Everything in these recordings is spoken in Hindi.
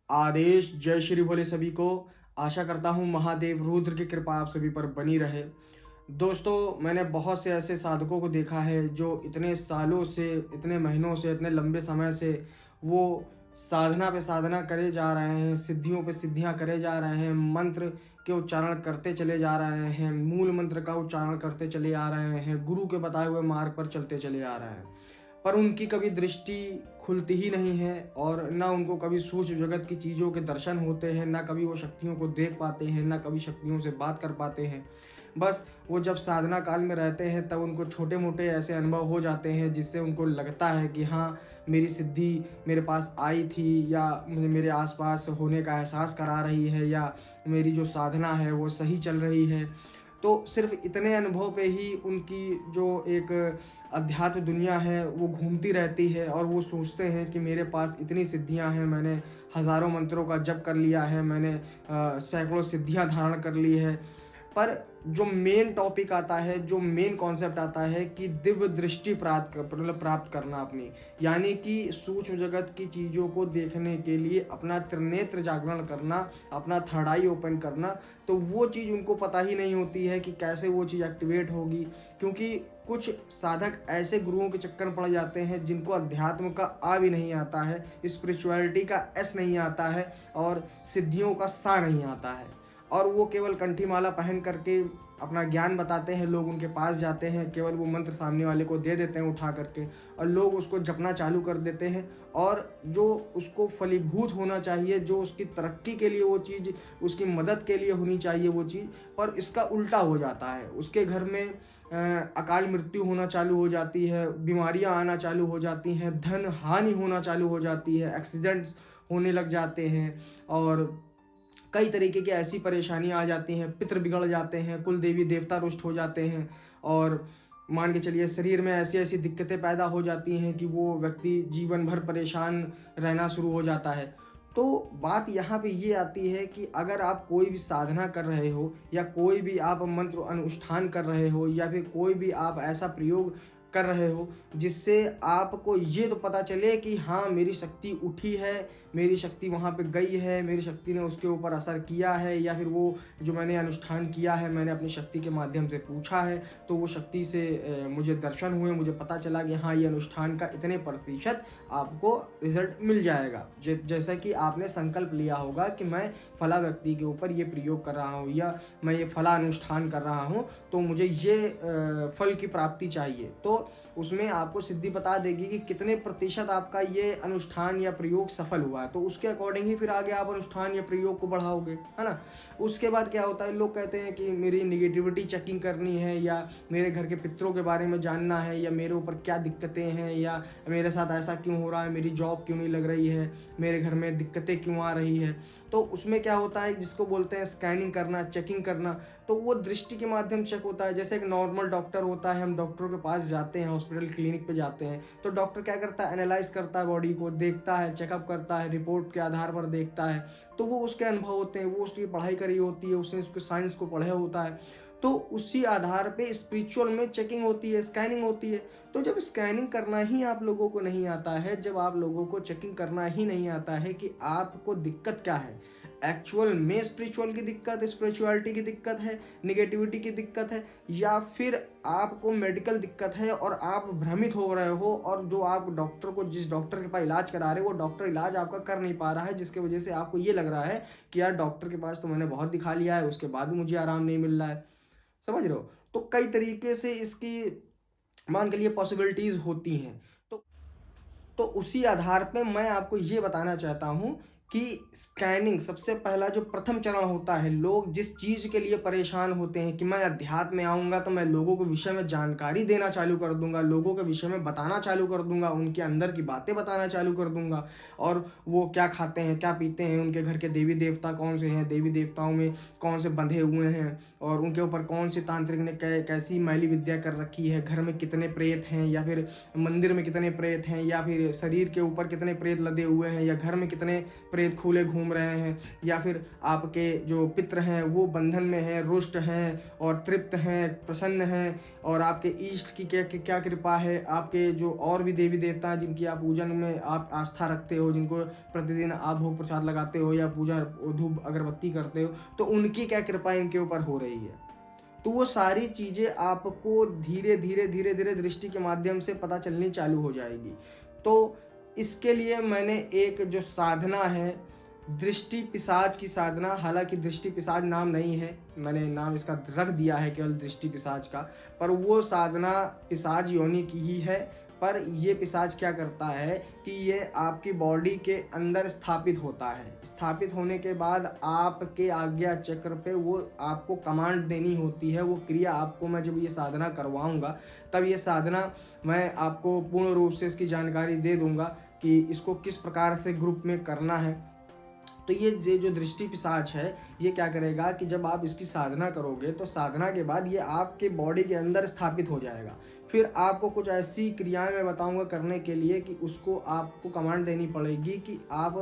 आदेश जय श्री भोले सभी को। आशा करता हूँ महादेव रुद्र की कृपा आप सभी पर बनी रहे। दोस्तों, मैंने बहुत से ऐसे साधकों को देखा है जो इतने सालों से, इतने महीनों से, इतने लंबे समय से वो साधना पे साधना करे जा रहे हैं, सिद्धियों पे सिद्धियां करे जा रहे हैं, मंत्र के उच्चारण करते चले जा रहे हैं, मूल मंत्र का उच्चारण करते चले आ रहे हैं, गुरु के बताए हुए मार्ग पर चलते चले आ रहे हैं, पर उनकी कभी दृष्टि खुलती ही नहीं है और ना उनको कभी सूक्ष्म जगत की चीज़ों के दर्शन होते हैं, ना कभी वो शक्तियों को देख पाते हैं, ना कभी शक्तियों से बात कर पाते हैं। बस वो जब साधना काल में रहते हैं तब उनको छोटे मोटे ऐसे अनुभव हो जाते हैं जिससे उनको लगता है कि हाँ, मेरी सिद्धि मेरे पास आई थी, या मुझे मेरे आसपास होने का एहसास करा रही है, या मेरी जो साधना है वो सही चल रही है। तो सिर्फ इतने अनुभव पे ही उनकी जो एक अध्यात्म दुनिया है वो घूमती रहती है और वो सोचते हैं कि मेरे पास इतनी सिद्धियां हैं, मैंने हज़ारों मंत्रों का जप कर लिया है, मैंने सैकड़ों सिद्धियां धारण कर ली है। पर जो मेन टॉपिक आता है, जो मेन कॉन्सेप्ट आता है कि दिव्य दृष्टि प्राप्त करना अपनी, यानी कि सूक्ष्म जगत की चीज़ों को देखने के लिए अपना त्रिनेत्र जागरण करना, अपना थर्ड आई ओपन करना, तो वो चीज़ उनको पता ही नहीं होती है कि कैसे वो चीज़ एक्टिवेट होगी। क्योंकि कुछ साधक ऐसे गुरुओं के चक्कर में पड़ जाते हैं जिनको अध्यात्म का आ भी नहीं आता है, स्पिरिचुअलिटी का एस नहीं आता है और सिद्धियों का सा नहीं आता है, और वो केवल कंठी माला पहन करके अपना ज्ञान बताते हैं। लोग उनके पास जाते हैं, केवल वो मंत्र सामने वाले को दे देते हैं उठा करके, और लोग उसको जपना चालू कर देते हैं। और जो उसको फलीभूत होना चाहिए, जो उसकी तरक्की के लिए वो चीज़, उसकी मदद के लिए होनी चाहिए वो चीज़, पर इसका उल्टा हो जाता है। उसके घर में अकाल मृत्यु होना चालू हो जाती है, बीमारियां आना चालू हो जाती हैं, धन हानि होना चालू हो जाती है, एक्सीडेंट्स होने लग जाते हैं, और कई तरीके की ऐसी परेशानियां आ जाती हैं, पितृ बिगड़ जाते हैं, कुल देवी देवता रुष्ट हो जाते हैं, और मान के चलिए शरीर में ऐसी ऐसी दिक्कतें पैदा हो जाती हैं कि वो व्यक्ति जीवन भर परेशान रहना शुरू हो जाता है। तो बात यहाँ पे ये आती है कि अगर आप कोई भी साधना कर रहे हो, या कोई भी आप मंत्र अनुष्ठान कर रहे हो, या फिर कोई भी आप ऐसा प्रयोग कर रहे हो जिससे आपको ये तो पता चले कि हाँ, मेरी शक्ति उठी है, मेरी शक्ति वहाँ पे गई है, मेरी शक्ति ने उसके ऊपर असर किया है, या फिर वो जो मैंने अनुष्ठान किया है मैंने अपनी शक्ति के माध्यम से पूछा है, तो वो शक्ति से मुझे दर्शन हुए, मुझे पता चला कि हाँ, ये अनुष्ठान का इतने प्रतिशत आपको रिजल्ट मिल जाएगा। जैसा कि आपने संकल्प लिया होगा कि मैं फला व्यक्ति के ऊपर ये प्रयोग कर रहा हूँ, या मैं ये फला अनुष्ठान कर रहा हूँ, तो मुझे ये फल की प्राप्ति चाहिए। तो उसमें आपको सिद्धि बता देगी कि कितने प्रतिशत आपका ये अनुष्ठान या प्रयोग सफल हुआ है, तो उसके अकॉर्डिंग ही फिर आगे आप अनुष्ठान या प्रयोग को बढ़ाओगे, है ना। उसके बाद क्या होता है, लोग कहते हैं कि मेरी निगेटिविटी चेकिंग करनी है, या मेरे घर के पितरों के बारे में जानना है, या मेरे ऊपर क्या दिक्कतें हैं, या मेरे साथ ऐसा क्यों हो रहा है, मेरी जॉब क्यों नहीं लग रही है, मेरे घर में दिक्कतें क्यों आ रही है। तो उसमें क्या होता है, जिसको बोलते हैं स्कैनिंग करना, चेकिंग करना, तो वो दृष्टि के माध्यम चेक होता है। जैसे एक नॉर्मल डॉक्टर होता है, हम डॉक्टरों के पास जाते हैं, हॉस्पिटल क्लिनिक पे जाते हैं, तो डॉक्टर क्या करता है, एनालाइज करता है बॉडी को, देखता है, चेकअप करता है, रिपोर्ट के आधार पर देखता है, तो वो उसके अनुभव होते हैं, वो उसकी पढ़ाई करी होती है, उसने उसके साइंस को पढ़ा होता है, तो उसी आधार पे स्पिरिचुअल में चेकिंग होती है, स्कैनिंग होती है। तो जब स्कैनिंग करना ही आप लोगों को नहीं आता है, जब आप लोगों को चेकिंग करना ही नहीं आता है कि आपको दिक्कत क्या है, एक्चुअल में स्पिरिचुअल की दिक्कत, स्पिरिचुअलिटी की दिक्कत है, निगेटिविटी की दिक्कत है, या फिर आपको मेडिकल दिक्कत है और आप भ्रमित हो रहे हो, और जो आप डॉक्टर को, जिस डॉक्टर के पास इलाज करा रहे हो, वो डॉक्टर इलाज आपका कर नहीं पा रहा है, जिसकी वजह से आपको ये लग रहा है कि यार डॉक्टर के पास तो मैंने बहुत दिखा लिया है, उसके बाद भी मुझे आराम नहीं मिल रहा है। समझ रहे हो। तो कई तरीके से इसकी मान के लिए पॉसिबिलिटीज होती हैं। तो उसी आधार पे मैं आपको ये बताना चाहता हूँ कि स्कैनिंग सबसे पहला जो प्रथम चरण होता है। लोग जिस चीज़ के लिए परेशान होते हैं कि मैं अध्यात्म में आऊँगा तो मैं लोगों के विषय में जानकारी देना चालू कर दूंगा, लोगों के विषय में बताना चालू कर दूंगा, उनके अंदर की बातें बताना चालू कर दूंगा, और वो क्या खाते हैं, क्या पीते हैं, उनके घर के देवी देवता कौन से हैं, देवी देवताओं में कौन से बंधे हुए हैं, और उनके ऊपर कौन सी तांत्रिक ने कैसी मैली विद्या कर रखी है, घर में कितने प्रेत हैं, या फिर मंदिर में कितने प्रेत हैं, या फिर शरीर के ऊपर कितने प्रेत लदे हुए हैं, या घर में कितने प्रेत खुले घूम रहे हैं, या फिर आपके जो पितृ हैं वो बंधन में हैं, रुष्ट हैं और तृप्त हैं, प्रसन्न हैं, और आपके इष्ट की क्या क्या कृपा है, आपके जो और भी देवी देवता हैं जिनकी आप पूजन में आप आस्था रखते हो, जिनको प्रतिदिन आप भोग प्रसाद लगाते हो या पूजा धूप अगरबत्ती करते हो, तो उनकी क्या कृपा इनके ऊपर हो रही है। तो वो सारी चीज़ें आपको धीरे धीरे धीरे धीरे दृष्टि के माध्यम से पता चलनी चालू हो जाएगी। तो इसके लिए मैंने एक जो साधना है, दृष्टि पिशाच की साधना, हालांकि दृष्टि पिशाच नाम नहीं है, मैंने नाम इसका रख दिया है केवल दृष्टि पिशाच का, पर वो साधना पिशाच योनि की ही है। पर ये पिशाच क्या करता है कि ये आपकी बॉडी के अंदर स्थापित होता है। स्थापित होने के बाद आपके आज्ञा चक्र पे वो आपको कमांड देनी होती है। वो क्रिया आपको मैं जब ये साधना करवाऊंगा तब ये साधना मैं आपको पूर्ण रूप से इसकी जानकारी दे दूंगा कि इसको किस प्रकार से ग्रुप में करना है। तो ये जो दृष्टि पिशाच है ये क्या करेगा कि जब आप इसकी साधना करोगे तो साधना के बाद ये आपके बॉडी के अंदर स्थापित हो जाएगा। फिर आपको कुछ ऐसी क्रियाएं मैं बताऊंगा करने के लिए कि उसको आपको कमांड देनी पड़ेगी कि आप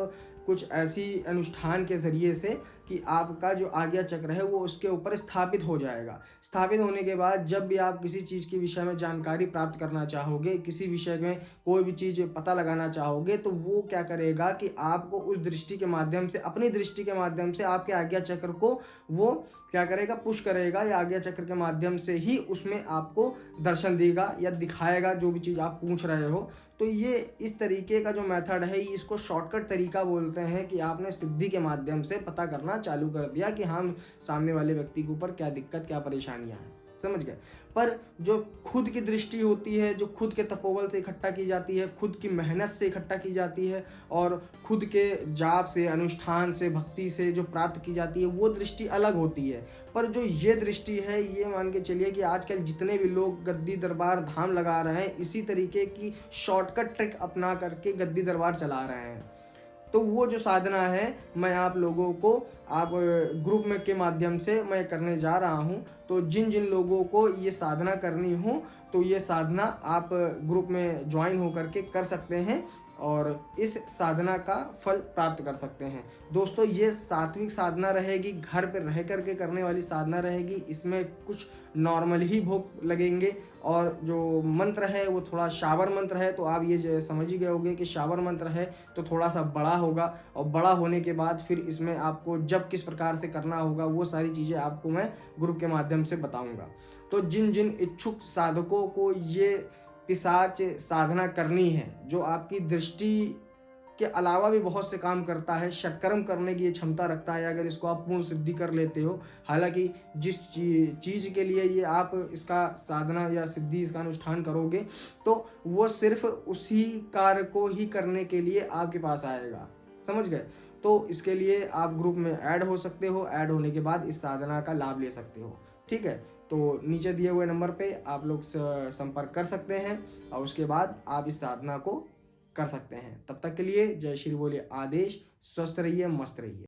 कुछ ऐसी अनुष्ठान के ज़रिए से कि आपका जो आज्ञा चक्र है वो उसके ऊपर स्थापित हो जाएगा। स्थापित होने के बाद जब भी आप किसी चीज़ के विषय में जानकारी प्राप्त करना चाहोगे, किसी विषय में कोई भी चीज़ पता लगाना चाहोगे, तो वो क्या करेगा कि आपको उस दृष्टि के माध्यम से, अपनी दृष्टि के माध्यम से आपके आज्ञा चक्र को वो क्या करेगा, पुश करेगा, या आज्ञा चक्र के माध्यम से ही उसमें आपको दर्शन देगा या दिखाएगा जो भी चीज़ आप पूछ रहे हो। तो ये इस तरीके का जो मेथड है, इसको शॉर्टकट तरीका बोलते हैं कि आपने सिद्धि के माध्यम से पता करना चालू कर दिया कि हम सामने वाले व्यक्ति के ऊपर क्या दिक्कत, क्या परेशानियां हैं। समझ गए। पर जो खुद की दृष्टि होती है, जो खुद के तपोबल से इकट्ठा की जाती है, खुद की मेहनत से इकट्ठा की जाती है और खुद के जाप से, अनुष्ठान से, भक्ति से जो प्राप्त की जाती है, वो दृष्टि अलग होती है। पर जो ये दृष्टि है, ये मान के चलिए कि आजकल जितने भी लोग गद्दी दरबार धाम लगा रहे हैं, इसी तरीके की शॉर्टकट ट्रिक अपना करके गद्दी दरबार चला रहे हैं। तो वो जो साधना है मैं आप लोगों को आप ग्रुप में के माध्यम से मैं करने जा रहा हूँ। तो जिन जिन लोगों को ये साधना करनी हो तो ये साधना आप ग्रुप में ज्वाइन होकर के कर सकते हैं और इस साधना का फल प्राप्त कर सकते हैं। दोस्तों, ये सात्विक साधना रहेगी, घर पर रह करके करने वाली साधना रहेगी। इसमें कुछ नॉर्मल ही भोग लगेंगे और जो मंत्र है वो थोड़ा शावर मंत्र है। तो आप ये समझ ही गए होंगे कि शावर मंत्र है तो थोड़ा सा बड़ा होगा, और बड़ा होने के बाद फिर इसमें आपको जब किस प्रकार से करना होगा वो सारी चीज़ें आपको मैं ग्रुप के माध्यम से बताऊँगा। तो जिन जिन इच्छुक साधकों को ये पिशाच साधना करनी है, जो आपकी दृष्टि के अलावा भी बहुत से काम करता है, षटकर्म करने की ये क्षमता रखता है, अगर इसको आप पूर्ण सिद्धि कर लेते हो। हालांकि जिस चीज़ के लिए ये आप इसका साधना या सिद्धि, इसका अनुष्ठान करोगे तो वो सिर्फ उसी कार्य को ही करने के लिए आपके पास आएगा। समझ गए। तो इसके लिए आप ग्रुप में ऐड हो सकते हो। ऐड होने के बाद इस साधना का लाभ ले सकते हो। ठीक है। तो नीचे दिए हुए नंबर पे आप लोग संपर्क कर सकते हैं और उसके बाद आप इस साधना को कर सकते हैं। तब तक के लिए जय श्री बोले आदेश। स्वस्थ रहिए, मस्त रहिए।